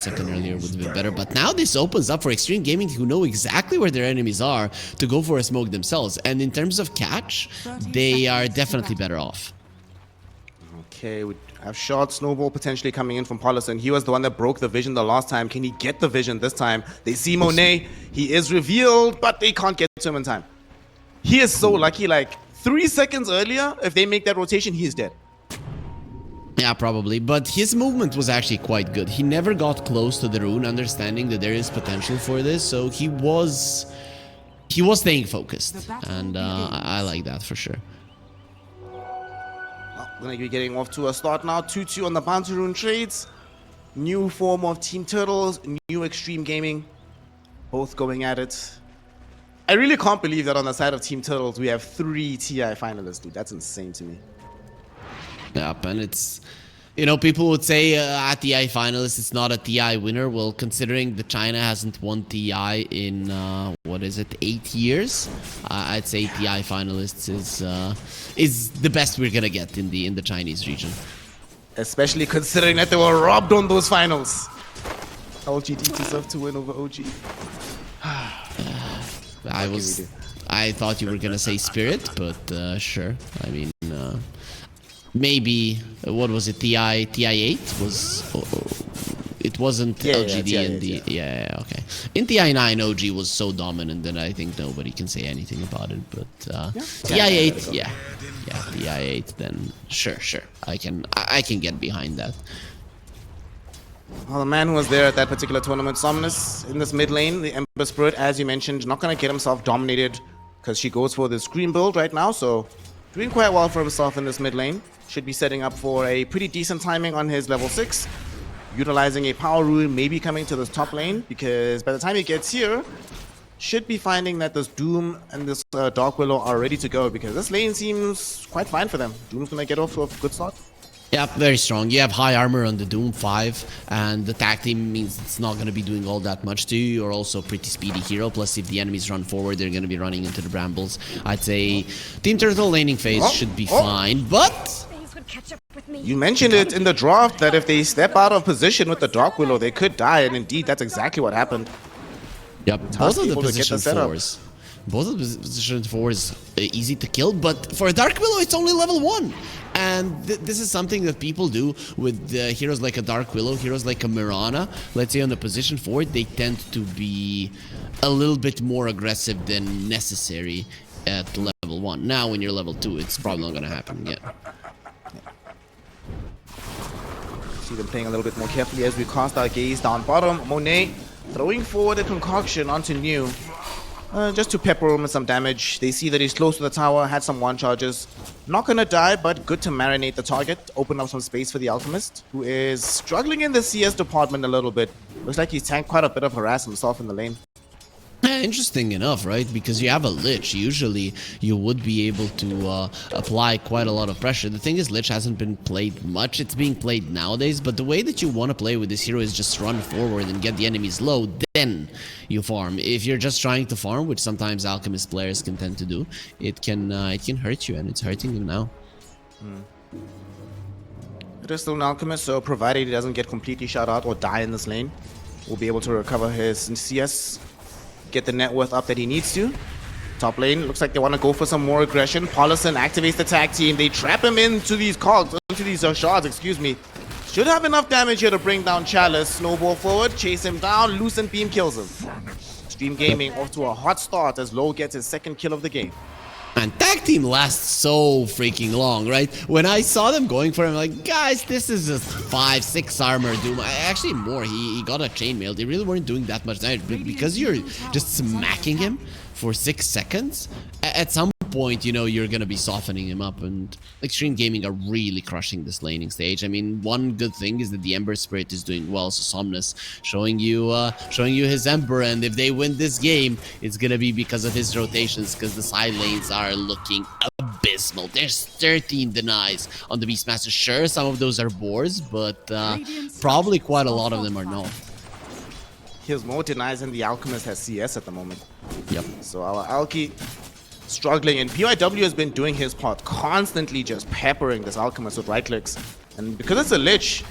second earlier would have been better, but now this opens up for Xtreme Gaming, who know exactly where their enemies are, to go for a smoke themselves. And in terms of catch, they are definitely better off. Okay, we have shot Snowball potentially coming in from Paulison. He was the one that broke the vision the last time. Can he get the vision this time? They see Monet. He is revealed, but they can't get to him in time. He is so lucky. Like 3 seconds earlier, if they make that rotation, he is dead. Yeah, probably, but his movement was actually quite good. He never got close to the rune, understanding that there is potential for this, so he was staying focused, and I like that for sure. Gonna be getting off to a start now. 2-2 on the Bounty Rune trades. New form of Team Turtles, new Xtreme Gaming, both going at it. I really can't believe that on the side of Team Turtles we have 3 TI finalists, dude. That's insane to me. Yep, and it's, you know, people would say a TI finalist, it's not a TI winner. Well, considering that China hasn't won TI in, what is it, 8 years, I'd say TI finalists is the best we're gonna get in the Chinese region. Especially considering that they were robbed on those finals. LGD deserve to win over OG. I thought you were gonna say Spirit, but sure. I mean, maybe what was it? TI8 was. It wasn't LGD in the okay. In TI9, OG was so dominant that I think nobody can say anything about it. But TI8, yeah, TI8. Then sure, I can get behind that. Well, the man who was there at that particular tournament, Somnus, in this mid lane, the Ember Spirit, as you mentioned, not going to get himself dominated because she goes for this green build right now, so doing quite well for himself in this mid lane. Should be setting up for a pretty decent timing on his level 6. Utilizing a power rune, maybe coming to this top lane, because by the time he gets here, should be finding that this Doom and this Dark Willow are ready to go, because this lane seems quite fine for them. Doom's going to get off to a good start. Yeah, very strong. You have high armor on the Doom 5, and the tag team means it's not going to be doing all that much to you. You're also a pretty speedy hero, plus if the enemies run forward, they're going to be running into the brambles. I'd say Team Turtle laning phase should be fine, but... You mentioned it in the draft that if they step out of position with the Dark Willow, they could die, and indeed, that's exactly what happened. Yep, both of the position 4s. Both of the position 4s easy to kill, but for a Dark Willow, it's only level 1. And this is something that people do with heroes like a Dark Willow, heroes like a Mirana. Let's say on the position 4, they tend to be a little bit more aggressive than necessary at level 1. Now, when you're level 2, it's probably not going to happen yet. See them playing a little bit more carefully as we cast our gaze down bottom. Monet throwing forward a concoction onto New. Just to pepper him with some damage. They see that he's close to the tower, had some one charges. Not gonna die, but good to marinate the target. Open up some space for the Alchemist, who is struggling in the CS department a little bit. Looks like he's tanked quite a bit of harass himself in the lane. Interesting enough, right? Because you have a Lich. Usually, you would be able to apply quite a lot of pressure. The thing is, Lich hasn't been played much. It's being played nowadays, but the way that you want to play with this hero is just run forward and get the enemies low, then you farm. If you're just trying to farm, which sometimes Alchemist players can tend to do, it can hurt you, and it's hurting them now. It is still an Alchemist, so provided he doesn't get completely shut out or die in this lane, we'll be able to recover his CS. Get the net worth up that he needs to. Top lane, looks like they want to go for some more aggression. Paulison activates the tag team. They trap him into these cogs, into these shards, excuse me. Should have enough damage here to bring down Chalice. Snowball forward, chase him down, Lucent Beam kills him. Xtreme Gaming off to a hot start as Low gets his second kill of the game. And tag team lasts so freaking long, right? When I saw them going for him, like, guys, this is a 5-6 armor Doom. Actually, more. He got a chainmail. They really weren't doing that much damage. But because you're just smacking him for 6 seconds, at some point, you know, you're going to be softening him up. And Xtreme Gaming are really crushing this laning stage. I mean, one good thing is that the Ember Spirit is doing well. So Somnus showing you his Ember. And if they win this game, it's going to be because of his rotations, because the side lanes are looking abysmal. There's 13 denies on the Beastmaster. Sure, some of those are boars, but probably quite a lot of them are not. He has more denies than the Alchemist has CS at the moment. Yep. So our Alki struggling, and PYW has been doing his part, constantly just peppering this Alchemist with right clicks. And because it's a Lich,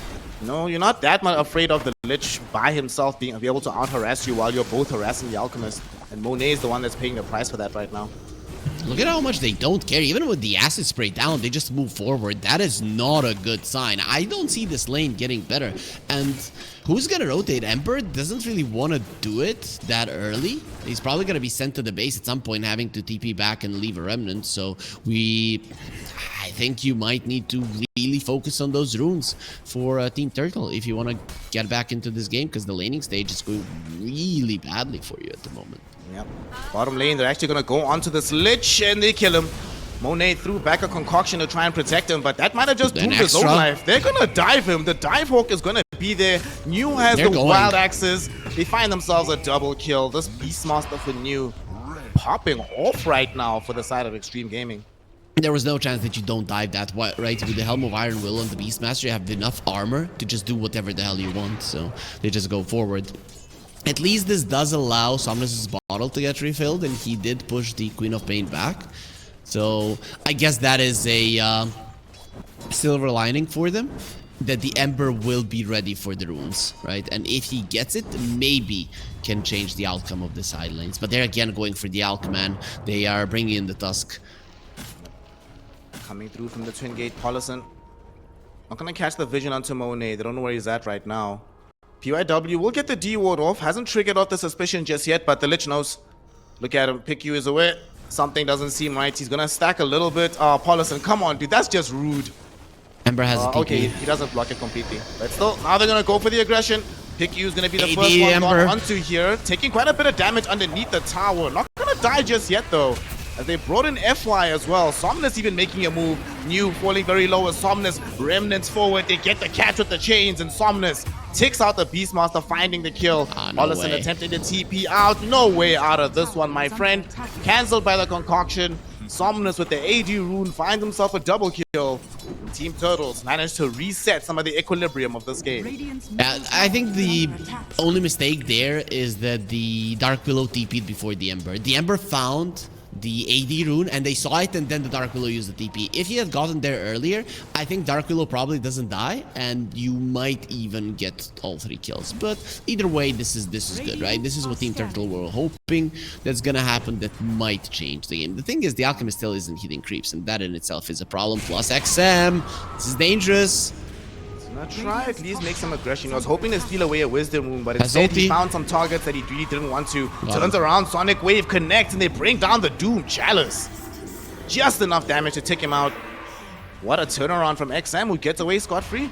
No, you're not that much afraid of the Lich by himself being able to out-harass you while you're both harassing the Alchemist. And Monet is the one that's paying the price for that right now. Look at how much they don't care. Even with the acid spray down, they just move forward. That is not a good sign. I don't see this lane getting better. And who's going to rotate? Ember doesn't really want to do it that early. He's probably going to be sent to the base at some point, having to TP back and leave a remnant. So I think you might need to really focus on those runes for Team Turtle if you want to get back into this game, because the laning stage is going really badly for you at the moment. Yep. Bottom lane, they're actually going to go onto this Lich and they kill him. Monet threw back a concoction to try and protect him, but that might have just doomed his own life. They're going to dive him. The dive hawk is going to be there. New has the wild axes. They find themselves a double kill. This Beastmaster for New popping off right now for the side of Xtreme Gaming. There was no chance that you don't dive that, right? With the Helm of Iron Will and the Beastmaster, you have enough armor to just do whatever the hell you want. So they just go forward. At least this does allow Somnus' bottle to get refilled, and he did push the Queen of Pain back. So I guess that is a silver lining for them, that the Ember will be ready for the runes, right? And if he gets it, maybe can change the outcome of the side lanes. But they're again going for the Alchemy. They are bringing in the Tusk. Coming through from the Twin Gate, Paulison. Not going to catch the vision onto Monet. They don't know where he's at right now. PYW will get the D ward off. Hasn't triggered off the suspicion just yet, but the Lich knows. Look at him. PickU is aware. Something doesn't seem right. He's going to stack a little bit. Paulison, come on, dude. That's just rude. Ember has a TP. Okay, he doesn't block it completely. But still, now they're going to go for the aggression. PickU is going to be the first one gone onto here. Taking quite a bit of damage underneath the tower. Not going to die just yet, though. As they brought in FY as well. Somnus even making a move. New falling very low as Somnus. Remnants forward. They get the catch with the chains, and Somnus takes out the Beastmaster, finding the kill. Paulison attempting to TP out. No way out of this one, my friend. Cancelled by the concoction. Somnus with the AD rune finds himself a double kill. Team Turtles managed to reset some of the equilibrium of this game. I think the only mistake there is that the Dark Willow TP'd before the Ember. The Ember found the AD rune and they saw it, and then the Dark Willow used the TP. If he had gotten there earlier, I think Dark Willow probably doesn't die, and you might even get all 3 kills. But either way, this is good, right? This is what Team Turtle were hoping that's gonna happen. That might change the game. The thing is, the Alchemist still isn't hitting creeps, and that in itself is a problem. Plus XM, this is dangerous. Try at least make some aggression. I was hoping to steal away a Wisdom Rune, but instead he found some targets that he really didn't want to. Turns around, Sonic Wave connects, and they bring down the Doom Chalice. Just enough damage to take him out. What a turnaround from XM, who gets away scot-free.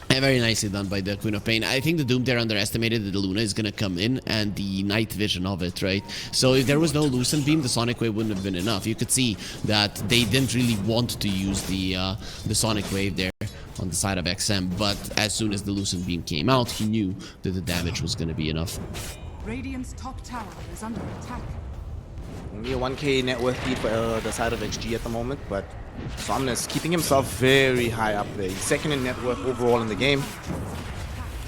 Very nicely done by the Queen of Pain. I think the Doom there underestimated that the Luna is gonna come in, and the night vision of it, right? So if there was no Lucent Beam, the Sonic Wave wouldn't have been enough. You could see that they didn't really want to use the Sonic Wave there on the side of XM, but as soon as the Lucent Beam came out, he knew that the damage was going to be enough. Radiant's top tower is under attack. Only a 1k net worth lead for the side of XG at the moment, but Somnus keeping himself very high up there. He's second in net worth overall in the game.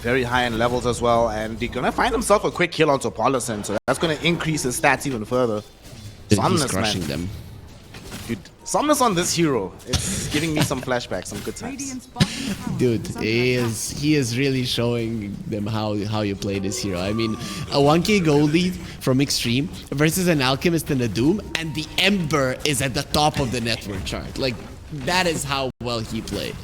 Very high in levels as well, and they're going to find himself a quick kill onto Paulison, so that's going to increase his stats even further. Somnus, he's crushing them. Dude, Somnus on this hero, it's giving me some flashbacks, some good times. Dude, he is really showing them how you play this hero. I mean, a 1k gold lead from Xtreme versus an Alchemist and a Doom, and the Ember is at the top of the network chart. Like, that is how well he played.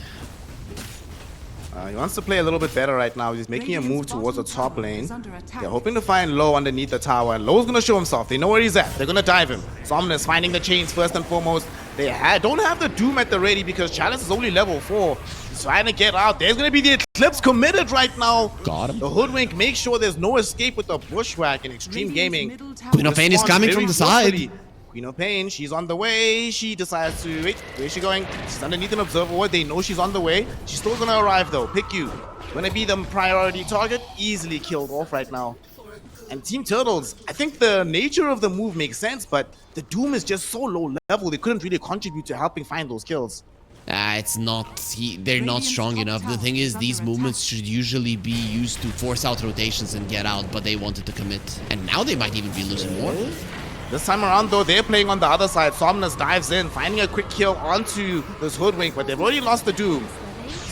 He wants to play a little bit better right now. He's making a move towards the top lane. They're hoping to find Low underneath the tower, and Low's gonna show himself. They know where he's at. They're gonna dive him. Somnus finding the chains first and foremost. They don't have the Doom at the ready because Chalice is only level 4. He's trying to get out. There's gonna be the Eclipse committed right now. Got him. The Hoodwink makes sure there's no escape with the Bushwhack in Xtreme Gaming. Queen of Pain is coming from the side. Queen of Pain, she's on the way. She decides to wait. Where's she going? She's underneath an observer ward. They know she's on the way. She's still gonna arrive though. PickU gonna be the priority target. Easily killed off right now. And Team Turtles, I think the nature of the move makes sense, but the Doom is just so low level. They couldn't really contribute to helping find those kills. It's not. They're not strong enough. The thing is, these movements should usually be used to force out rotations and get out, but they wanted to commit. And now they might even be losing more. This time around, though, they're playing on the other side. Somnus dives in, finding a quick kill onto this Hoodwink, but they've already lost the Doom.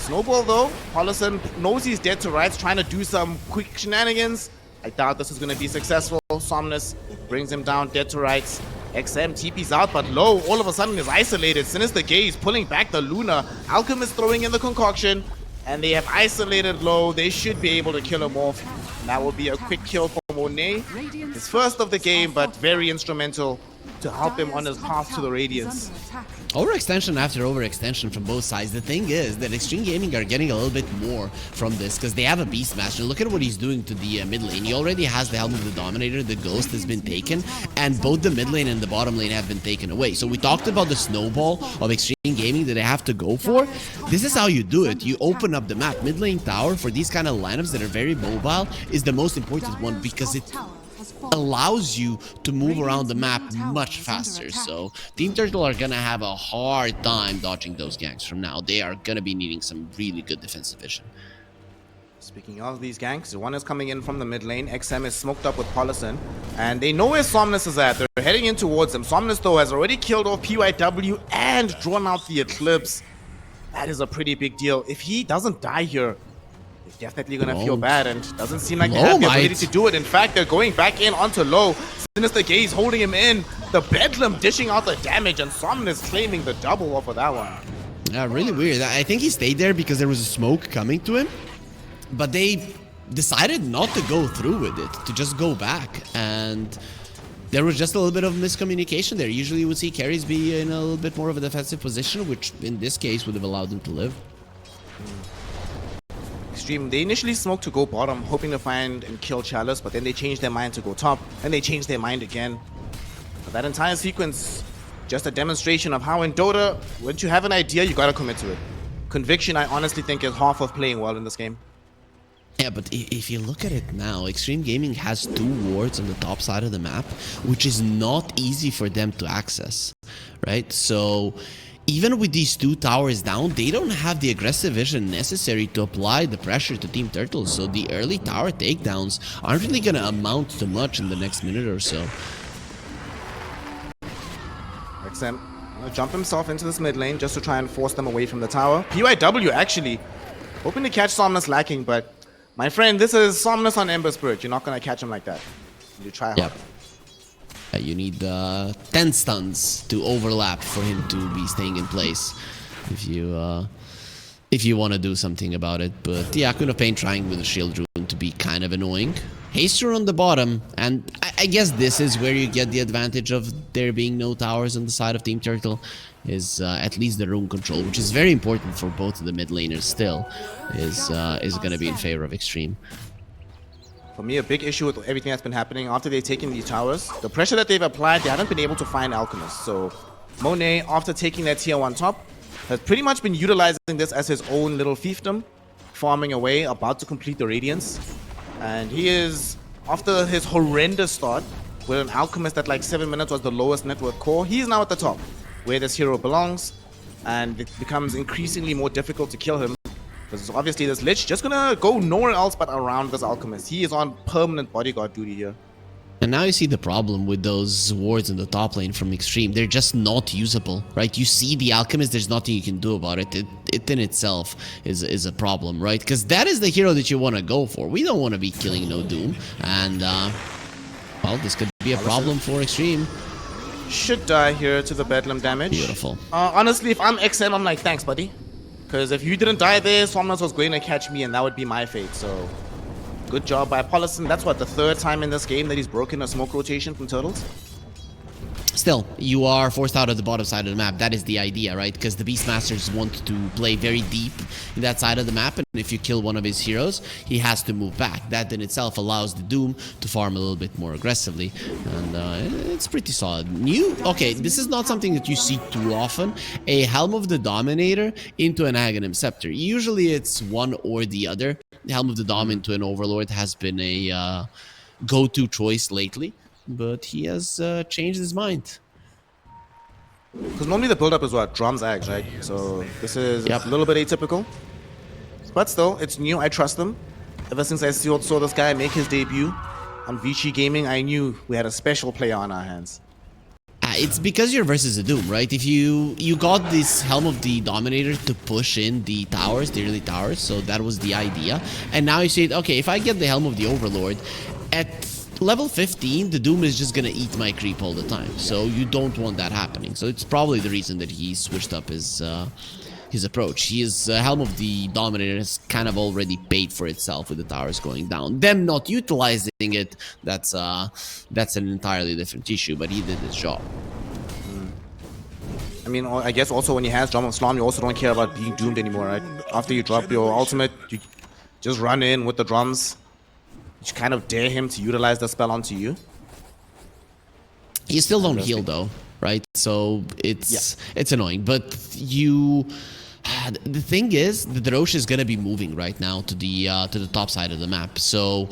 Snowball though, Paulison knows he's dead to rights, trying to do some quick shenanigans. I doubt this is going to be successful. Somnus brings him down, dead to rights. XM TP's out, but Low all of a sudden is isolated. Sinister Gaze pulling back the Luna. Alchemist throwing in the concoction, and they have isolated Low. They should be able to kill him off. That will be a quick kill for Monet. His first of the game, but very instrumental to help him on his path to the Radiance. Overextension after overextension from both sides. The thing is that Xtreme Gaming are getting a little bit more from this because they have a Beastmaster. Look at what he's doing to the mid lane. He already has the Helm of the Dominator. The Ghost has been taken, and both the mid lane and the bottom lane have been taken away. So we talked about the snowball of Xtreme Gaming that they have to go for. This is how you do it. You open up the map. Mid lane tower for these kind of lineups that are very mobile is the most important one because it allows you to move around the map much faster. So Team Turtle are gonna have a hard time dodging those ganks from now. They are gonna be needing some really good defensive vision. Speaking of these ganks, one is coming in from the mid lane. XM is smoked up with Paulison, and they know where Somnus is at. They're heading in towards him. Somnus though has already killed off PYW and drawn out the Eclipse. That is a pretty big deal. If he doesn't die here, they're definitely gonna feel bad, and doesn't seem like they have the ability to do it. In fact, they're going back in onto Low. Sinister Gaze holding him in. The Bedlam dishing out the damage, and Somnus claiming the double off of that one. Yeah, really weird. I think he stayed there because there was a smoke coming to him, but they decided not to go through with it, to just go back, and there was just a little bit of miscommunication there. Usually you would see carries be in a little bit more of a defensive position, which in this case would have allowed them to live. Xtreme, they initially smoked to go bottom, hoping to find and kill Chalice, but then they changed their mind to go top, and they changed their mind again. But that entire sequence, just a demonstration of how in Dota, once you have an idea, you gotta commit to it. Conviction, I honestly think, is half of playing well in this game. Yeah, but if you look at it now, Xtreme Gaming has 2 wards on the top side of the map, which is not easy for them to access, right? So even with these 2 towers down, they don't have the aggressive vision necessary to apply the pressure to Team Turtle. So the early tower takedowns aren't really going to amount to much in the next minute or so. XM gonna jump himself into this mid lane just to try and force them away from the tower. PYW actually hoping to catch Somnus lacking, but my friend, this is Somnus on Ember Spirit. You're not going to catch him like that. You try hard. Yep. You need 10 stuns to overlap for him to be staying in place if you want to do something about it. But yeah, Queen of Pain trying with the shield rune to be kind of annoying. Haster on the bottom, and I guess this is where you get the advantage of there being no towers on the side of Team Turtle, is at least the rune control, which is very important for both of the mid laners still, is going to be in favor of Xtreme. For me, a big issue with everything that's been happening after they've taken these towers, the pressure that they've applied, they haven't been able to find Alchemist. So Monet, after taking that tier 1 top, has pretty much been utilizing this as his own little fiefdom, farming away, about to complete the Radiance. And he is, after his horrendous start, with an Alchemist that like 7 minutes was the lowest net worth core, he's now at the top, where this hero belongs, and it becomes increasingly more difficult to kill him. Because obviously this Lich just gonna go nowhere else but around this Alchemist. He is on permanent bodyguard duty here. And now you see the problem with those wards in the top lane from Xtreme. They're just not usable, right? You see the Alchemist, there's nothing you can do about it. It in itself is a problem, right? Because that is the hero that you want to go for. We don't want to be killing No Doom. And, well, this could be a problem for Xtreme. Should die here to the Bedlam damage. Beautiful. Honestly, if I'm XM, I'm like, thanks, buddy. Because if you didn't die there, Somnus was going to catch me, and that would be my fate. So, good job by Paulison. That's what, the 3rd time in this game that he's broken a smoke rotation from Turtles? Still, you are forced out of the bottom side of the map. That is the idea, right? Because the Beastmasters want to play very deep in that side of the map, and if you kill one of his heroes, he has to move back. That in itself allows the Doom to farm a little bit more aggressively, and it's pretty solid. Okay, this is not something that you see too often. A Helm of the Dominator into an Aghanim Scepter. Usually it's one or the other. The Helm of the Dom into an Overlord has been a go-to choice lately, but he has changed his mind. Because normally the build-up is what? Drums, Ags, right? So this is a little bit atypical. But still, it's new. I trust them. Ever since I saw this guy make his debut on Vici Gaming, I knew we had a special player on our hands. it's because you're versus a Doom, right? If you got this Helm of the Dominator to push in the towers, the early towers, so that was the idea. And now you say, okay, if I get the Helm of the Overlord, at level 15, the Doom is just gonna eat my creep all the time. So you don't want that happening. So it's probably the reason that he switched up his approach. His Helm of the Dominator has kind of already paid for itself with the towers going down. Them not utilizing it, that's an entirely different issue, but he did his job. I mean, I guess also when he has Drum of Slam, you also don't care about being doomed anymore, right? After you drop your ultimate, you just run in with the drums. You kind of dare him to utilize the spell onto you. You still don't heal though, right? So it's annoying, but you... The thing is, the Roshan is gonna be moving right now to the top side of the map. So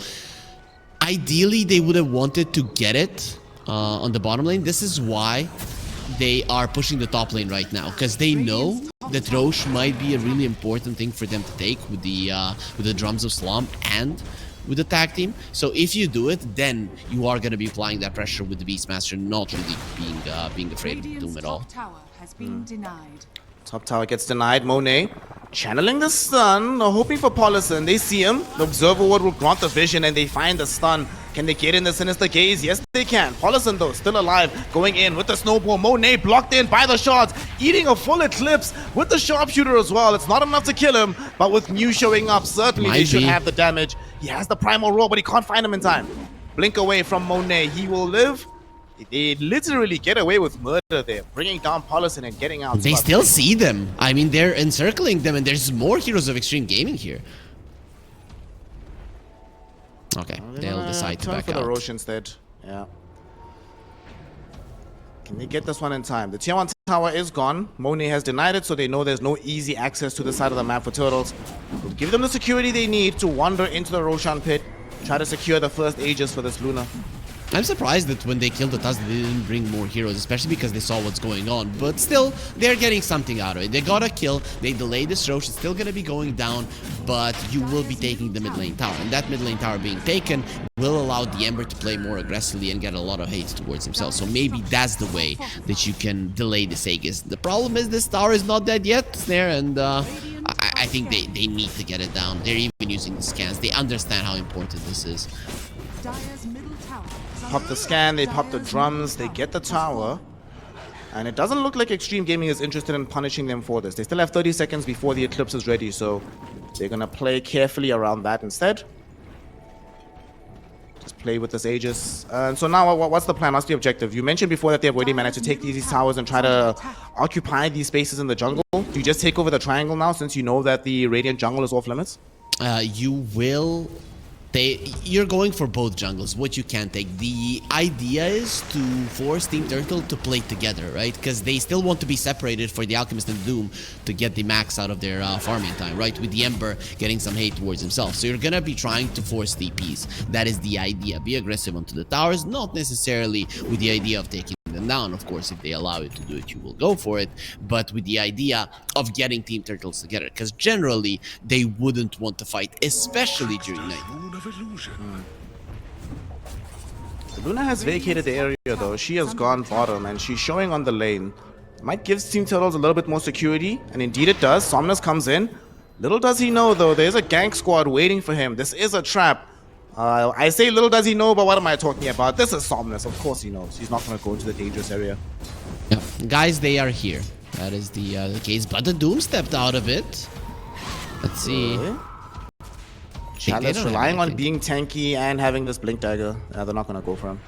ideally, they would have wanted to get it on the bottom lane. This is why they are pushing the top lane right now, because they know that Roshan might be a really important thing for them to take with the Drums of Slum and with the tag team. So if you do it, then you are gonna be applying that pressure with the Beastmaster, not really being afraid of Doom at all. Tower has been denied. Top tower gets denied. Monet channeling the stun, hoping for Paulison. They see him. The Observer Ward will grant the vision and they find the stun. Can they get in the Sinister Gaze? Yes, they can. Paulison, though, still alive, going in with the snowball. Monet blocked in by the shots, eating a full eclipse with the sharpshooter as well. It's not enough to kill him, but with Mew showing up, certainly they should have the damage. He has the primal roar, but he can't find him in time. Blink away from Monet. He will live. They literally get away with murder there, bringing down Paulison and getting out. They still see them. I mean, they're encircling them, and there's more heroes of Xtreme Gaming here. Okay, they'll decide to back for the out. Roshan instead. Yeah. Can they get this one in time? The tier 1 tower is gone. Monet has denied it, so they know there's no easy access to the side of the map for Turtles. We'll give them the security they need to wander into the Roshan pit, try to secure the first Aegis for this Luna. I'm surprised that when they killed the Tusk, they didn't bring more heroes, especially because they saw what's going on. But still, they're getting something out of it. They got a kill, they delayed this Roche, it's still gonna be going down, but you will be taking the mid lane tower. And that mid lane tower being taken will allow the Ember to play more aggressively and get a lot of hate towards himself. So maybe that's the way that you can delay the Aegis. The problem is this tower is not dead yet, Snare, and I think they need to get it down. They're even using the scans. They understand how important this is. Pop the scan, they pop the drums, they get the tower. And it doesn't look like Xtreme Gaming is interested in punishing them for this. They still have 30 seconds before the Eclipse is ready, so they're gonna play carefully around that instead. Just play with this Aegis. And so now, what's the plan? What's the objective? You mentioned before that they've already managed to take these towers and try to occupy these spaces in the jungle. Do you just take over the triangle now, since you know that the Radiant jungle is off limits? You will... You're going for both jungles, what you can take. The idea is to force Team Turtle to play together, right? Because they still want to be separated for the Alchemist and Doom to get the max out of their farming time, right? With the Ember getting some hate towards himself. So you're gonna be trying to force TPs. That is the idea. Be aggressive onto the towers, not necessarily with the idea of taking them down. Of course, if they allow you to do it, you will go for it, but with the idea of getting Team Turtles together, because generally they wouldn't want to fight, especially during night. Luna has vacated the area though. She has gone bottom and she's showing on the lane. Might give Team Turtles a little bit more security, and indeed it does. Somnus comes in. Little does he know though, there's a gank squad waiting for him. This is a trap. I say little does he know, but what am I talking about? This is Somnus. Of course he knows. He's not going to go into the dangerous area. Yeah. Guys, they are here. That is the case. But the Doom stepped out of it. Let's see. Chalice relying on being tanky and having this Blink Dagger. They're not going to go for him.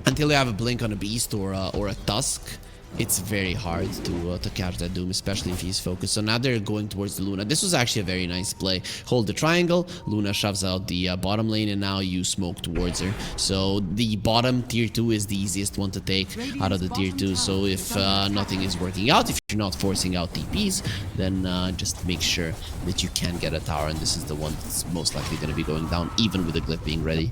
Until you have a Blink on a Beast or a Tusk, it's very hard to catch that Doom, especially if he's focused. So now they're going towards the Luna. This was actually a very nice play. Hold the triangle, Luna shoves out the bottom lane, and now you smoke towards her. So the bottom tier 2 is the easiest one to take out of the tier 2. So if nothing is working out, if you're not forcing out TPs, then just make sure that you can get a tower, and this is the one that's most likely going to be going down, even with the glyph being ready.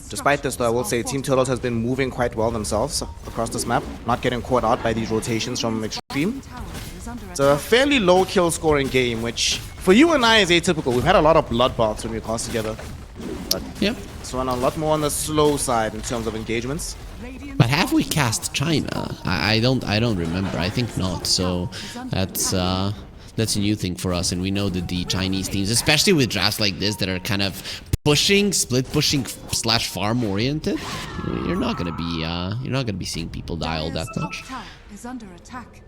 Despite this though, I will say Team Turtles has been moving quite well themselves across this map, not getting caught out by these rotations from Xtreme. It's a fairly low kill scoring game, which for you and I is atypical. We've had a lot of bloodbaths when we cast together. But Yep. this one a lot more on the slow side in terms of engagements. But have we cast China? I don't remember. I think not. So that's a new thing for us, and we know that the Chinese teams, especially with drafts like this that are kind of pushing, split pushing / farm oriented, you're not gonna be seeing people die all that much. Is under attack.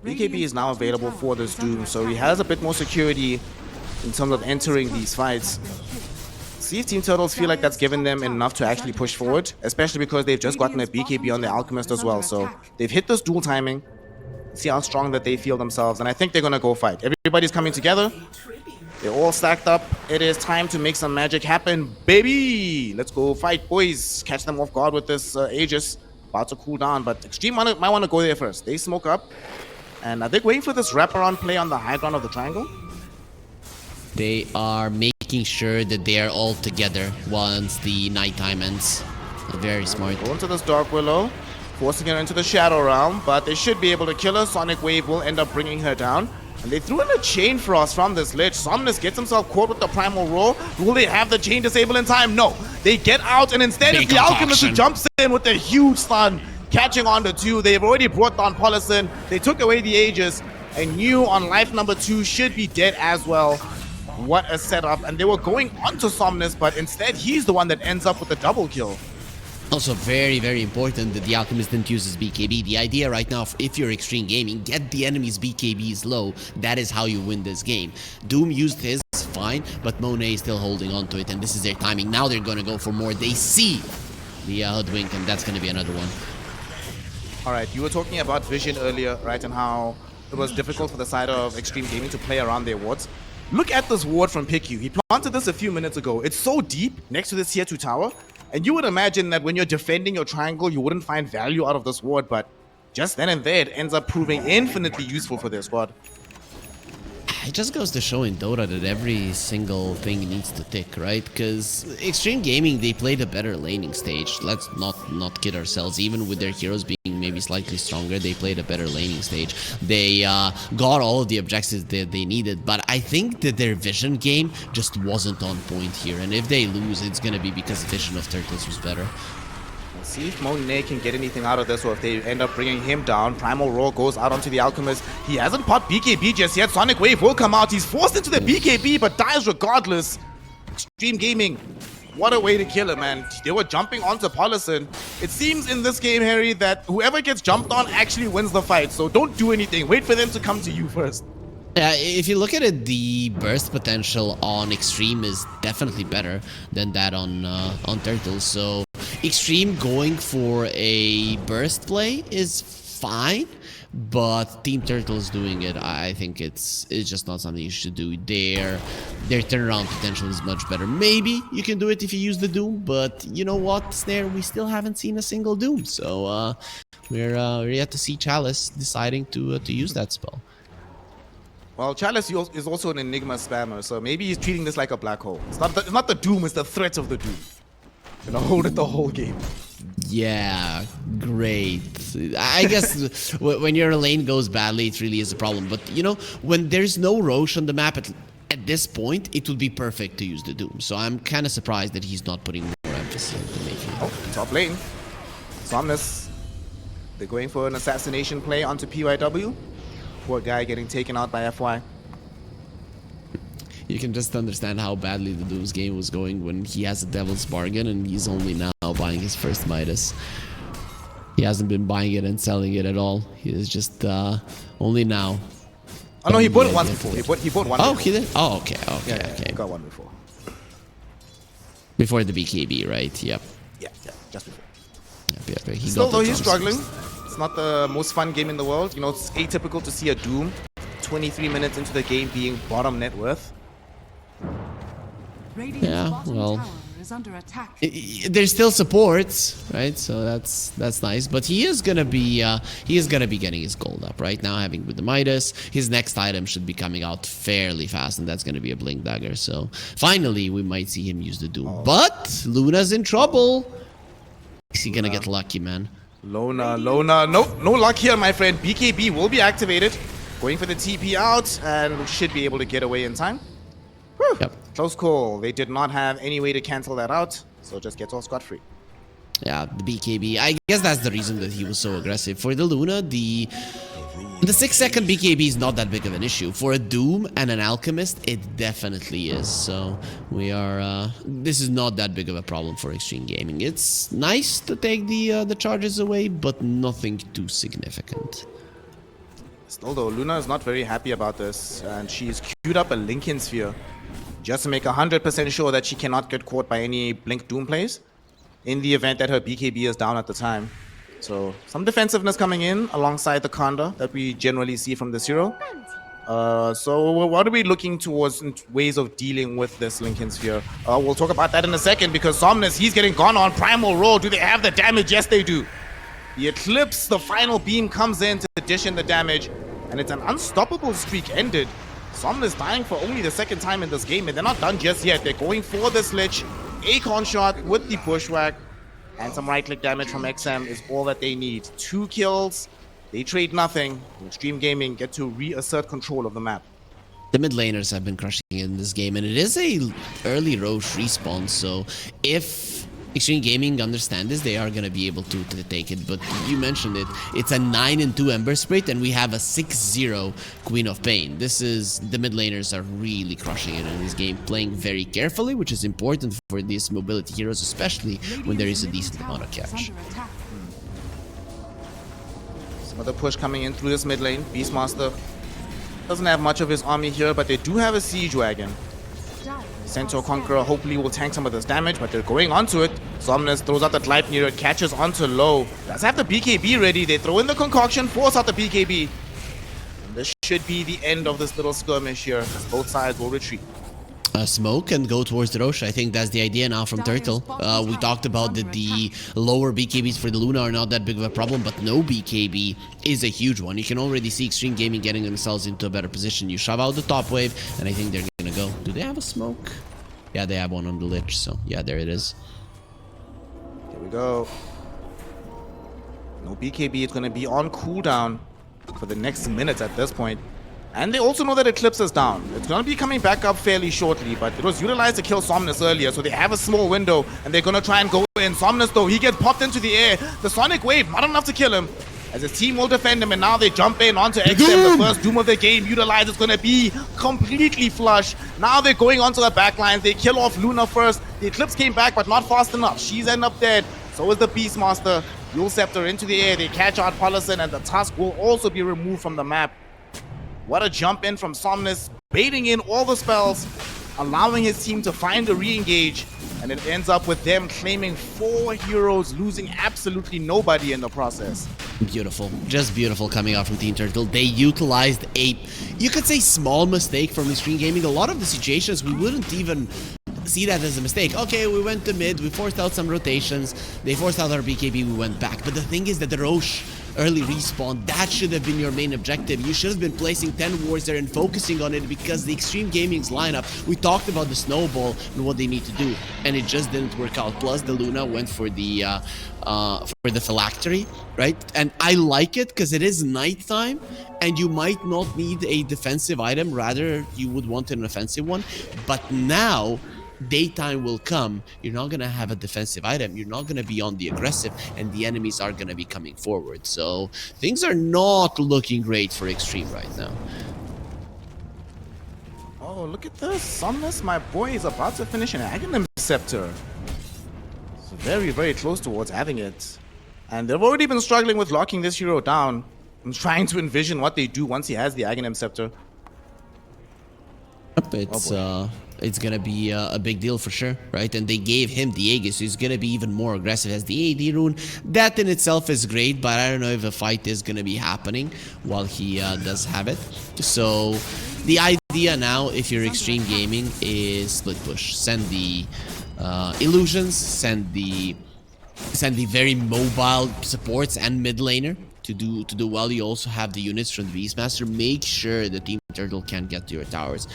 BKB is now available for this Doom, so he has a bit more security in terms of entering these fights. See if Team Turtles feel like that's given them enough to actually push forward, especially because they've just gotten a BKB on the Alchemist as well. So they've hit this dual timing. See how strong that they feel themselves, and I think they're gonna go fight. Everybody's coming together. They're all stacked up. It is time to make some magic happen, baby. Let's go fight, boys. Catch them off guard with this Aegis. About to cool down, but Xtreme might want to go there first. They smoke up, and they're waiting for this wraparound play on the high ground of the triangle. They are making sure that they are all together once the nighttime ends. Very smart. Go into this Dark Willow, forcing her into the Shadow Realm, but they should be able to kill her. Sonic Wave will end up bringing her down. And they threw in a Chain Frost from this Lich. Somnus gets himself caught with the Primal Roar. Will they have the Chain disable in time? No. They get out, and instead it's the Alchemist who jumps in with a huge stun, catching on to 2. They've already brought down Polison. They took away the Aegis, and Yu on life number 2 should be dead as well. What a setup. And they were going onto Somnus, but instead he's the one that ends up with the double kill. Also very, very important that the Alchemist didn't use his BKB. The idea right now, if you're Xtreme Gaming, get the enemy's BKBs low. That is how you win this game. Doom used his, fine, but Monet is still holding on to it, and this is their timing. Now they're going to go for more. They see the Hoodwink, and that's going to be another one. All right, you were talking about vision earlier, right, and how it was difficult for the side of Xtreme Gaming to play around their wards. Look at this ward from Piku. He planted this a few minutes ago. It's so deep next to this tier 2 tower. And you would imagine that when you're defending your triangle, you wouldn't find value out of this ward. But just then and there, it ends up proving infinitely useful for their squad. It just goes to show in Dota that every single thing needs to tick, right? Because Xtreme Gaming, they played a better laning stage. Let's not kid ourselves. Even with their heroes being maybe slightly stronger, they played a better laning stage. They got all of the objectives that they needed, but I think that their vision game just wasn't on point here. And if they lose, it's going to be because vision of Turtles was better. See if Monet can get anything out of this, or if they end up bringing him down. Primal Roar goes out onto the Alchemist. He hasn't popped BKB just yet. Sonic Wave will come out. He's forced into the BKB, but dies regardless. Xtreme Gaming, what a way to kill him, man. They were jumping onto Polison. It seems in this game, Harry, that whoever gets jumped on actually wins the fight. So don't do anything. Wait for them to come to you first. If you look at it, the burst potential on Xtreme is definitely better than that on Turtles. So Xtreme going for a burst play is fine, but Team Turtles doing it, I think it's just not something you should do. Their turnaround potential is much better. Maybe you can do it if you use the Doom, but you know what, Snare, we still haven't seen a single Doom, so we're yet to see Chalice deciding to use that spell. Well, Chalice is also an Enigma spammer, so maybe he's treating this like a black hole. It's not the Doom, it's the threat of the Doom. Gonna hold it the whole game. Yeah, great. I guess when your lane goes badly, it really is a problem. But, you know, when there's no Rosh on the map at this point, it would be perfect to use the Doom. So I'm kind of surprised that he's not putting more emphasis into making it. Oh, top lane. Somnus. They're going for an assassination play onto PYW. Poor guy getting taken out by FY. You can just understand how badly the Doom's game was going when he has a Devil's Bargain and he's only now buying his first Midas. He hasn't been buying it and selling it at all. He is just only now. Oh no, he bought it once before. He bought one. Oh, before. he did? Oh, okay, Yeah, he got one before. Before the BKB, right? Yep. Yeah, just before. Yep. He Still got though, the he's drums. struggling. It's not the most fun game in the world. You know, it's atypical to see a Doom 23 minutes into the game being bottom net worth. Yeah, well, Tower is under attack. there's still supports, right? So that's nice. But he is gonna be getting his gold up right now. Having with the Midas, his next item should be coming out fairly fast, and that's gonna be a Blink Dagger. So finally, we might see him use the Doom. Oh. But Luna's in trouble. Is he gonna get lucky, man? Lona, no luck here, my friend. BKB will be activated. Going for the TP out, and should be able to get away in time. Whew. Yep. Close call. They did not have any way to cancel that out, so just gets off scot-free. Yeah, the BKB. I guess that's the reason that he was so aggressive. For the Luna, the 6-second BKB is not that big of an issue. For a Doom and an Alchemist, it definitely is. So we are. This is not that big of a problem for Xtreme Gaming. It's nice to take the charges away, but nothing too significant. Still though, Luna is not very happy about this, and she's queued up a Lincoln Sphere just to make 100% sure that she cannot get caught by any Blink Doom plays in the event that her BKB is down at the time. So some defensiveness coming in alongside the Conda that we generally see from this hero. So what are we looking towards in ways of dealing with this Lincoln Sphere? We'll talk about that in a second, because Somnus, he's getting gone on Primal Roll. Do they have the damage? Yes, they do. The Eclipse, the final beam comes in to dish in the damage, and it's an unstoppable streak ended. Somnus dying for only the second time in this game, and they're not done just yet. They're going for this Lich. Acorn shot with the Bushwhack, and some right-click damage from XM is all that they need. 2 kills, they trade nothing. Xtreme Gaming get to reassert control of the map. The mid laners have been crushing in this game, and it is a early Roche respawn, so if Xtreme Gaming understand this, they are going to be able to take it. But you mentioned it, it's a 9-2 Ember Spirit, and we have a 6-0 Queen of Pain. The mid laners are really crushing it in this game, playing very carefully, which is important for these mobility heroes, especially when there is a decent amount of catch. Some other push coming in through this mid lane. Beastmaster doesn't have much of his army here, but they do have a Siege Wagon. Centaur Conqueror hopefully will tank some of this damage, but they're going onto it. Somnus throws out the Gleipnir, it catches onto low. Does have the BKB ready. They throw in the concoction, force out the BKB. And this should be the end of this little skirmish here. Both sides will retreat. Smoke and go towards the Roche. I think that's the idea now from Turtle. We talked about that the lower BKBs for the Luna are not that big of a problem, but no BKB is a huge one. You can already see Xtreme Gaming getting themselves into a better position. You shove out the top wave, and I think they're gonna go. Do they have a smoke? Yeah, they have one on the Lich, so yeah, there it is. Here we go. No BKB, it's gonna be on cooldown for the next minutes at this point. And they also know that Eclipse is down. It's going to be coming back up fairly shortly, but it was utilized to kill Somnus earlier, so they have a small window, and they're going to try and go in. Somnus, though, he gets popped into the air. The Sonic Wave, not enough to kill him, as his team will defend him, and now they jump in onto XM. The first Doom of the game utilized is going to be completely flush. Now they're going onto the backlines. They kill off Luna first. The Eclipse came back, but not fast enough. She's end up dead. So is the Beastmaster. Yule Scepter into the air. They catch out Polison, and the Tusk will also be removed from the map. What a jump in from Somnus, baiting in all the spells, allowing his team to find a re-engage, and it ends up with them claiming 4 heroes, losing absolutely nobody in the process. Beautiful, just beautiful coming out from Team Turtle. They utilized a, you could say, small mistake from Xtreme Gaming. A lot of the situations we wouldn't even see that as a mistake. Okay, we went to mid, we forced out some rotations, they forced out our BKB, we went back. But the thing is that the Roche early respawn, that should have been your main objective. You should have been placing 10 wards there and focusing on it, because the Xtreme Gaming's lineup, we talked about the snowball and what they need to do, and it just didn't work out. Plus the Luna went for the phylactery, right? And I like it because it is nighttime and you might not need a defensive item, rather you would want an offensive one. But now daytime will come, you're not gonna have a defensive item, you're not gonna be on the aggressive, and the enemies are gonna be coming forward. So things are not looking great for Xtreme right now. Oh, look at this. Somnus, my boy, is about to finish an Aghanim Scepter. So very, very close towards having it. And they've already been struggling with locking this hero down and trying to envision what they do once he has the Aghanim Scepter. It's gonna be a big deal for sure, right? And they gave him the Aegis, so he's gonna be even more aggressive as the AD rune. That in itself is great, but I don't know if a fight is gonna be happening while he does have it. So the idea now, if you're Xtreme Gaming, is split push. Send the illusions, send the very mobile supports and mid laner to do well. You also have the units from the Beastmaster. Make sure the Team Turtle can't get to your towers.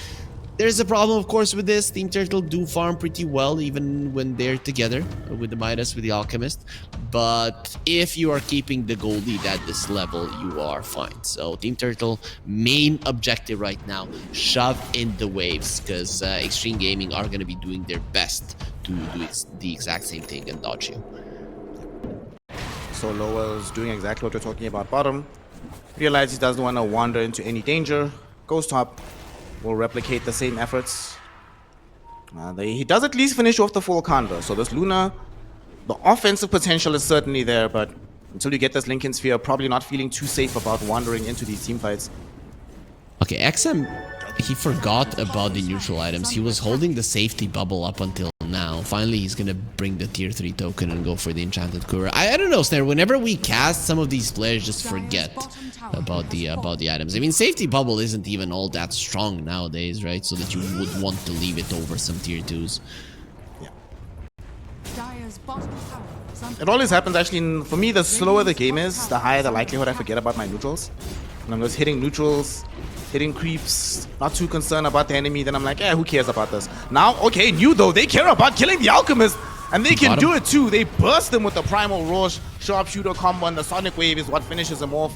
There's a problem, of course, with this. Team Turtle do farm pretty well, even when they're together with the Midas, with the Alchemist. But if you are keeping the gold lead at this level, you are fine. So Team Turtle, main objective right now, shove in the waves, because Xtreme Gaming are going to be doing their best to do the exact same thing and dodge you. So Loa is doing exactly what we're talking about bottom. Realizes he doesn't want to wander into any danger. Goes top. Will replicate the same efforts. He does at least finish off the full counter. So this Luna, the offensive potential is certainly there, but until you get this Lincoln Sphere, probably not feeling too safe about wandering into these team fights. Okay, XM, he forgot about the neutral items. He was holding the safety bubble up until now. Finally, he's gonna bring the tier 3 token and go for the enchanted Kura. I don't know, Snare. Whenever we cast, some of these players just forget about the items. I mean, safety bubble isn't even all that strong nowadays, right? So that you would want to leave it over some tier 2s. Yeah. It always happens actually. For me, the slower the game is, the higher the likelihood I forget about my neutrals. And I'm just hitting neutrals, hitting creeps, not too concerned about the enemy. Then I'm like, who cares about this? Now, okay, new though, they care about killing the Alchemist. And they can do it too. They burst them with the Primal Roche, Sharpshooter combo, and the Sonic Wave is what finishes him off.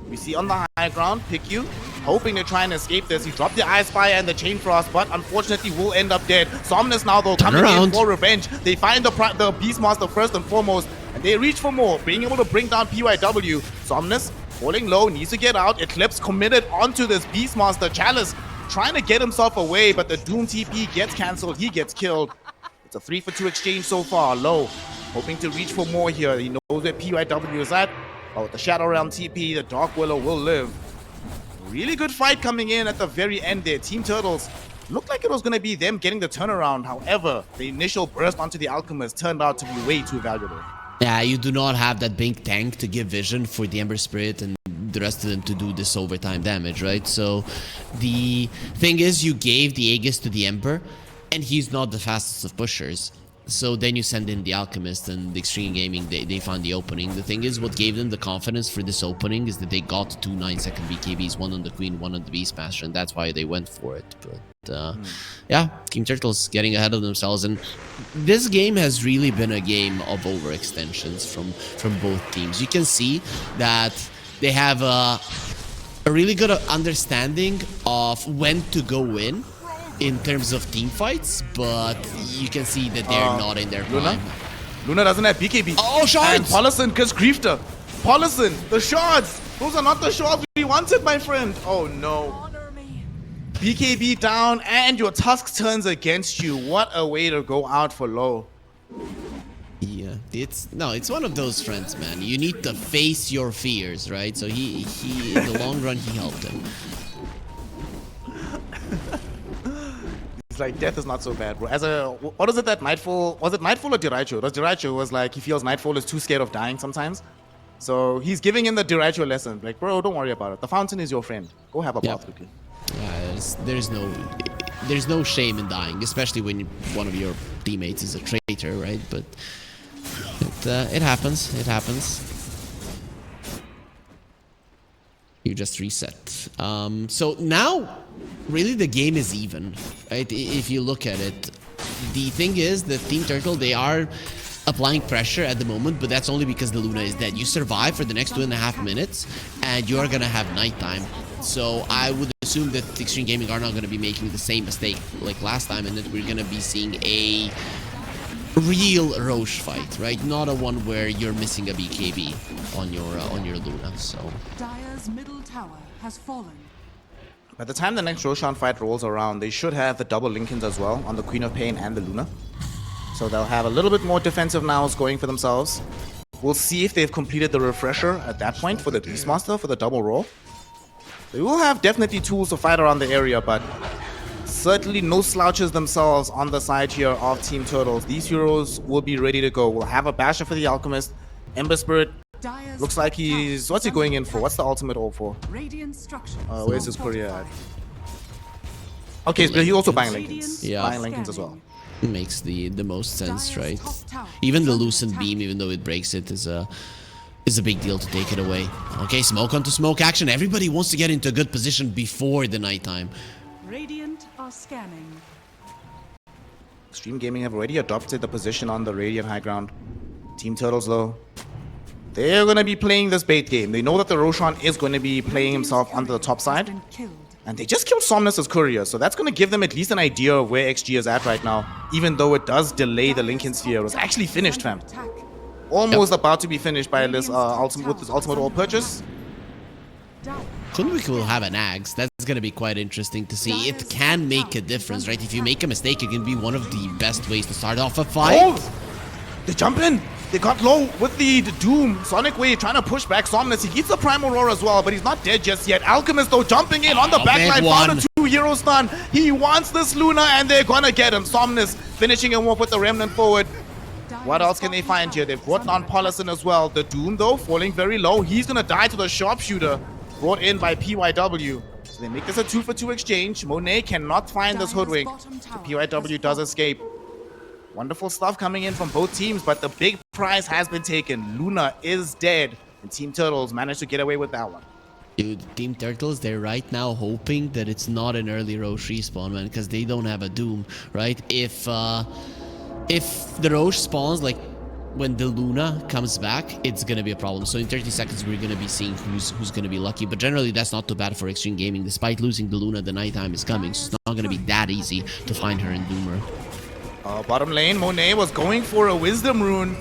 We see on the high ground, Pick You, hoping to try and escape this. He dropped the Ice Fire and the Chain Frost, but unfortunately will end up dead. Somnus now though coming in for revenge. They find the Beastmaster first and foremost, and they reach for more, being able to bring down PYW. Somnus falling low, needs to get out. Eclipse committed onto this Beastmaster. Chalice trying to get himself away, but the Doom TP gets cancelled. He gets killed. It's a 3-for-2 exchange so far. Low, hoping to reach for more here. He knows where PYW is at. Oh, with the Shadow Realm TP, the Dark Willow will live. Really good fight coming in at the very end there. Team Turtles looked like it was going to be them getting the turnaround. However, the initial burst onto the Alchemist turned out to be way too valuable. Yeah, you do not have that big tank to give vision for the Ember Spirit and the rest of them to do this overtime damage, right? So the thing is, you gave the Aegis to the Ember, and he's not the fastest of pushers. So then you send in the Alchemist, and the Xtreme Gaming, they found the opening. The thing is, what gave them the confidence for this opening is that they got 2 9-second BKBs, one on the Queen, one on the Beastmaster, and that's why they went for it. But yeah, Team Turtles getting ahead of themselves, and this game has really been a game of overextensions from both teams. You can see that they have a really good understanding of when to go in terms of team fights, but you can see that they're not in their prime. Luna doesn't have BKB. Oh, shards! And Paulison just griefed her. Paulison, the shards! Those are not the shards we wanted, my friend. Oh no. BKB down, and your Tusk turns against you. What a way to go out for low. Yeah, it's one of those friends, man. You need to face your fears, right? So he in the long run, he helped him. Like, death is not so bad, bro. What is it that Nightfall, was it Nightfall or Diraicho? Diraicho was like, he feels Nightfall is too scared of dying sometimes. So he's giving him the Diraicho lesson. Like, bro, don't worry about it. The fountain is your friend. Go have a bath quickly. Yeah, there's no shame in dying, especially when one of your teammates is a traitor, right? But it happens. It happens. You just reset. So now, really, the game is even, right? If you look at it, the thing is that Team Turtle, they are applying pressure at the moment, but that's only because the Luna is dead. You survive for the next 2.5 minutes, and you are gonna have nighttime. So I would assume that Xtreme Gaming are not gonna be making the same mistake like last time, and that we're gonna be seeing a real Roche fight, right? Not a one where you're missing a BKB on your Luna. So Dire's middle tower has fallen. By the time the next Roshan fight rolls around, they should have the double Lincolns as well on the Queen of Pain and the Luna. So they'll have a little bit more defensive nows going for themselves. We'll see if they've completed the refresher at that point for the Beastmaster for the double roll. They will have definitely tools to fight around the area, but certainly no slouches themselves on the side here of Team Turtles. These heroes will be ready to go. We'll have a Basher for the Alchemist. Ember Spirit looks like he's... What's he going in for? What's the ultimate all for? Where's his courier at? Okay, but he's also buying Lincolns. Yeah. Buying Lincolns as well. Makes the most sense, right? Even the Loosened Beam, even though it breaks it, is a big deal to take it away. Okay, smoke onto smoke action. Everybody wants to get into a good position before the nighttime. Radiant are are scanning. Xtreme Gaming have already adopted the position on the Radiant high ground. Team Turtles, though, they're going to be playing this bait game. They know that the Roshan is going to be playing himself onto the top side. And they just killed Somnus as courier, so that's going to give them at least an idea of where XG is at right now, even though it does delay the Lincoln Sphere. It was actually finished, fam. Almost about to be finished by this with this ultimate all purchase. Kunwik will have an axe. That's going to be quite interesting to see. It can make a difference, right? If you make a mistake, it can be one of the best ways to start off a fight. Oh! They jump in. They got low with the Doom. Sonic Wave trying to push back Somnus. He gets the Primal Roar as well, but he's not dead just yet. Alchemist, though, jumping in on the backline. Found a 2-hero stun. He wants this Luna, and they're going to get him. Somnus finishing him off with the Remnant forward. What else can they find here? They've brought on Polison as well. The Doom, though, falling very low. He's going to die to the Sharpshooter brought in by PYW. So they make this a 2-for-2 exchange. Monet cannot find this Hoodwink. So PYW does escape. Wonderful stuff coming in from both teams, but the big prize has been taken. Luna is dead, and Team Turtles managed to get away with that one. Dude, Team Turtles, they're right now hoping that it's not an early Roche respawn, man, because they don't have a Doom, right? If the Roche spawns, like, when the Luna comes back, it's gonna be a problem. So in 30 seconds, we're gonna be seeing who's gonna be lucky. But generally, that's not too bad for Xtreme Gaming. Despite losing the Luna, the nighttime is coming, so it's not gonna be that easy to find her in Doomer. Bottom lane, Monet was going for a Wisdom Rune.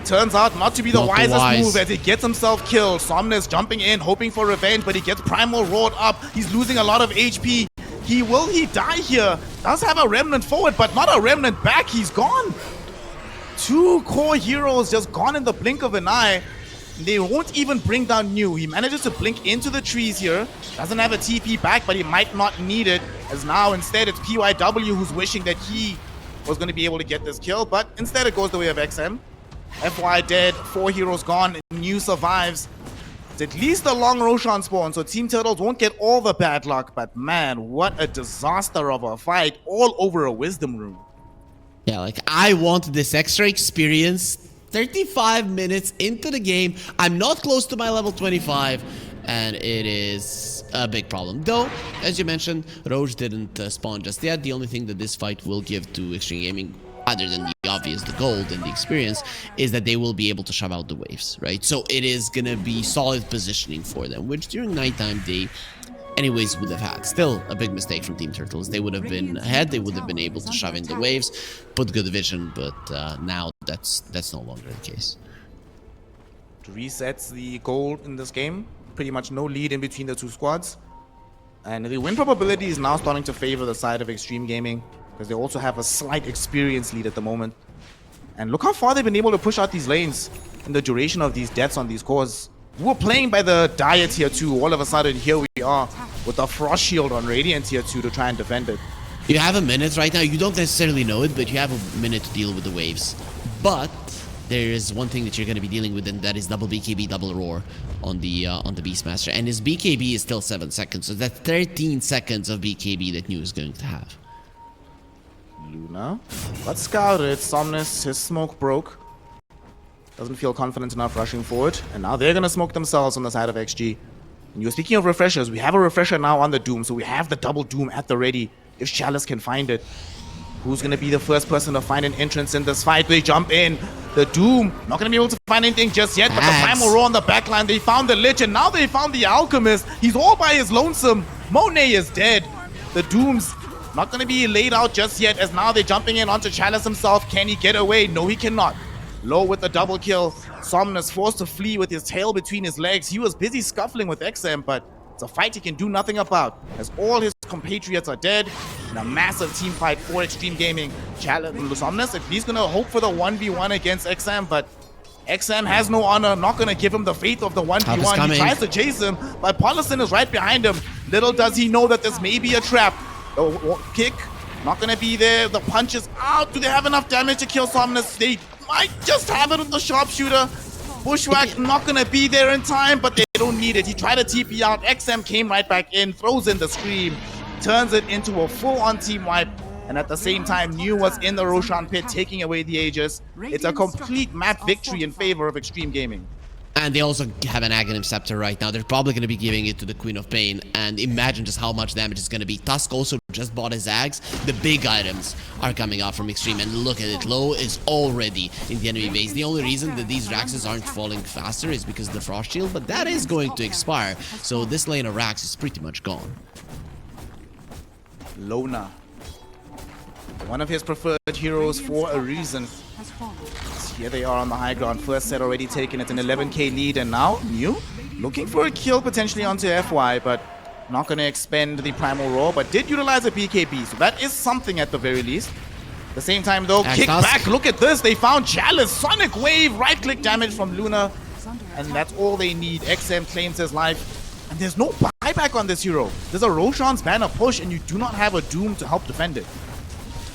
Turns out not to be the wisest move as he gets himself killed. Somnus jumping in, hoping for revenge, but he gets Primal Roared up. He's losing a lot of HP. Will he die here? Does have a Remnant forward, but not a Remnant back. He's gone. 2 core heroes just gone in the blink of an eye. They won't even bring down New. He manages to blink into the trees here. Doesn't have a TP back, but he might not need it, as now instead it's PYW who's wishing that he was going to be able to get this kill, but instead it goes the way of XM. FY dead, 4 heroes gone, New survives. It's at least a long Roshan spawn, so Team Turtles won't get all the bad luck, but man, what a disaster of a fight, all over a Wisdom Rune. Yeah, like, I want this extra experience. 35 minutes into the game, I'm not close to my level 25, and it is a big problem. Though, as you mentioned, Roche didn't spawn just yet. The only thing that this fight will give to Xtreme Gaming, other than the obvious, the gold and the experience, is that they will be able to shove out the waves, right? So it is gonna be solid positioning for them, which during nighttime they anyways would have had. Still a big mistake from Team Turtles. They would have been ahead, they would have been able to shove in the waves, put good vision, but now that's no longer the case. Resets the goal in this game. Pretty much no lead in between the two squads. And the win probability is now starting to favor the side of Xtreme Gaming, because they also have a slight experience lead at the moment. And look how far they've been able to push out these lanes in the duration of these deaths on these cores. We were playing by the Dire tier 2. All of a sudden, here we are with the Frost Shield on Radiant tier 2 to try and defend it. You have a minute right now. You don't necessarily know it, but you have a minute to deal with the waves. But there is one thing that you're going to be dealing with, and that is double BKB, double roar on the Beastmaster. And his BKB is still 7 seconds, so that's 13 seconds of BKB that New is going to have. Luna got scouted. Somnus, his smoke broke. Doesn't feel confident enough rushing forward. And now they're going to smoke themselves on the side of XG. And you're speaking of refreshers. We have a refresher now on the Doom, so we have the double Doom at the ready if Chalice can find it. Who's going to be the first person to find an entrance in this fight? They jump in. The Doom, not going to be able to find anything just yet, but the Primal Roar on the backline. They found the Lich, and now they found the Alchemist. He's all by his lonesome. Monet is dead. The Doom's not going to be laid out just yet, as now they're jumping in onto Chalice himself. Can he get away? No, he cannot. Low with the double kill. Somnus forced to flee with his tail between his legs. He was busy scuffling with XM, but it's a fight he can do nothing about, as all his compatriots are dead in a massive team fight for Xtreme Gaming. Somnus, if he's gonna hope for the 1v1 against XM, but XM has no honor, not gonna give him the faith of the 1v1. He tries to chase him, but Polison is right behind him. Little does he know that this may be a trap. The kick, not gonna be there. The punch is out. Do they have enough damage to kill Somnus? They might just have it with the Sharpshooter. Bushwhack not gonna be there in time, but they don't need it. He tried to TP out. XM came right back in, throws in the Scream, turns it into a full-on team wipe, and at the same time, New was in the Roshan pit, taking away the Aegis. It's a complete map victory in favor of Xtreme Gaming. And they also have an Aghanim Scepter right now. They're probably going to be giving it to the Queen of Pain. And imagine just how much damage it's going to be. Tusk also just bought his Ags. The big items are coming out from Xtreme. And look at it. Low is already in the enemy base. The only reason that these Raxes aren't falling faster is because of the Frost Shield. But that is going to expire. So this lane of Rax is pretty much gone. Lona. One of his preferred heroes for a reason. Here they are on the high ground. First set already taken. It's an 11k lead. And now, New looking for a kill potentially onto FY, but not going to expend the Primal Roar, but did utilize a BKB. So that is something at the very least. At the same time, though, kick back. Look at this. They found Chalice. Sonic Wave. Right-click damage from Luna. And that's all they need. XM claims his life. And there's no buyback on this hero. There's a Roshan's banner push, and you do not have a Doom to help defend it.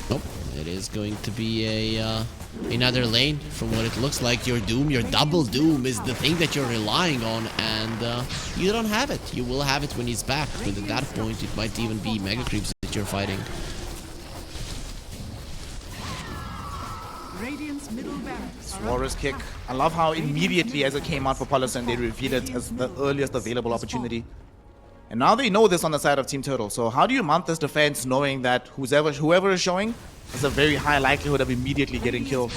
Nope. It is going to be a another lane. From what it looks like, your Doom, your double Doom is the thing that you're relying on, and you don't have it. You will have it when he's back, but at that point it might even be Mega Creeps that you're fighting. Radiant's middle barracks. Warrior's kick. I love how immediately as it came out for Paulus and they revealed it as the earliest available opportunity. And now they know this on the side of Team Turtle. So how do you mount this defense knowing that whoever is showing has a very high likelihood of immediately getting killed?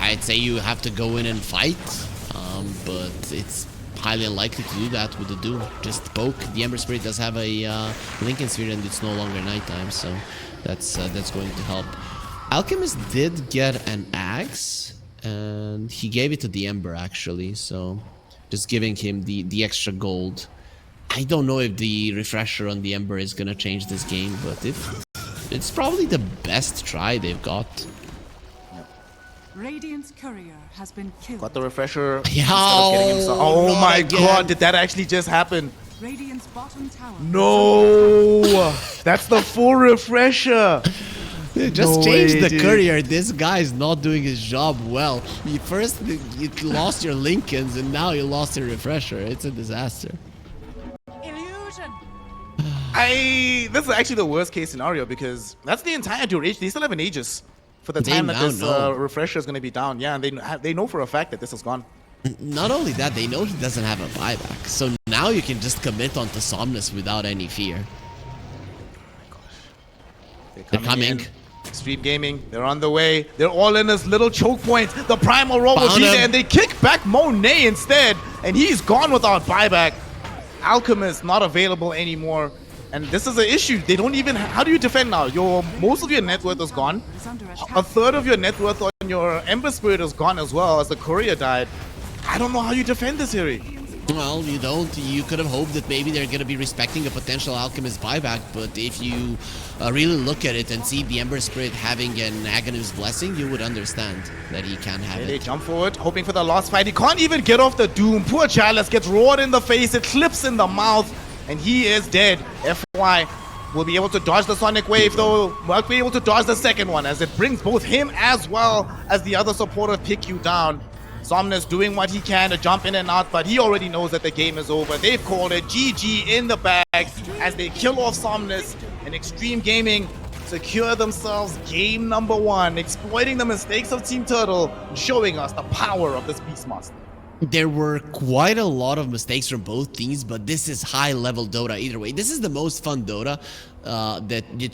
I'd say you have to go in and fight, but it's highly unlikely to do that with the Doom. Just poke. The Ember Spirit does have a Lincoln Sphere and it's no longer nighttime, so that's going to help. Alchemist did get an axe, and he gave it to the Ember actually, so just giving him the extra gold. I don't know if the refresher on the Ember is gonna change this game, but if it's probably the best try they've got. Radiant's courier has been killed. Got the refresher. Oh, oh my again. god, did that actually just happen? Radiant's bottom tower. No! That's the full refresher! Just No change way, the dude. courier. This guy is not doing his job well. You lost your Lincolns and now you lost your refresher. It's a disaster. Illusion. This is actually the worst case scenario because that's the entire duration. They still have an Aegis for the They time that now this know. refresher is going to be down. Yeah, and they know for a fact that this is gone. Not only that, they know he doesn't have a buyback. So now you can just commit onto Somnus without any fear. They're coming. in. Street Gaming, they're on the way. They're all in this little choke point. The Primal Roar will Found be him. there, and they kick back Monet instead, and he's gone without buyback. Alchemist not available anymore, and this is an issue. They don't even. How do you defend now? Most of your net worth is gone. Is under A attack. third of your net worth on your Ember Spirit is gone as well as the courier died. I don't know how you defend this, Harry. Well, you don't. You could have hoped that maybe they're going to be respecting a potential Alchemist buyback, but if you really look at it and see the Ember Spirit having an Aghanim's Blessing, you would understand that he can have They it. jump forward, hoping for the last fight. He can't even get off the Doom. Poor Chalice gets roared in the face. It clips in the mouth, and he is dead. FY will be able to dodge the Sonic Wave, though. Won't be able to dodge the second one, as it brings both him as well as the other supporter pick you down. Somnus doing what he can to jump in and out, but he already knows that the game is over. They've called it GG in the bag as they kill off Somnus, and Xtreme Gaming secure themselves game number 1, exploiting the mistakes of Team Turtle, showing us the power of this Beastmaster. There were quite a lot of mistakes from both teams, but this is high-level Dota either way. This is the most fun Dota that you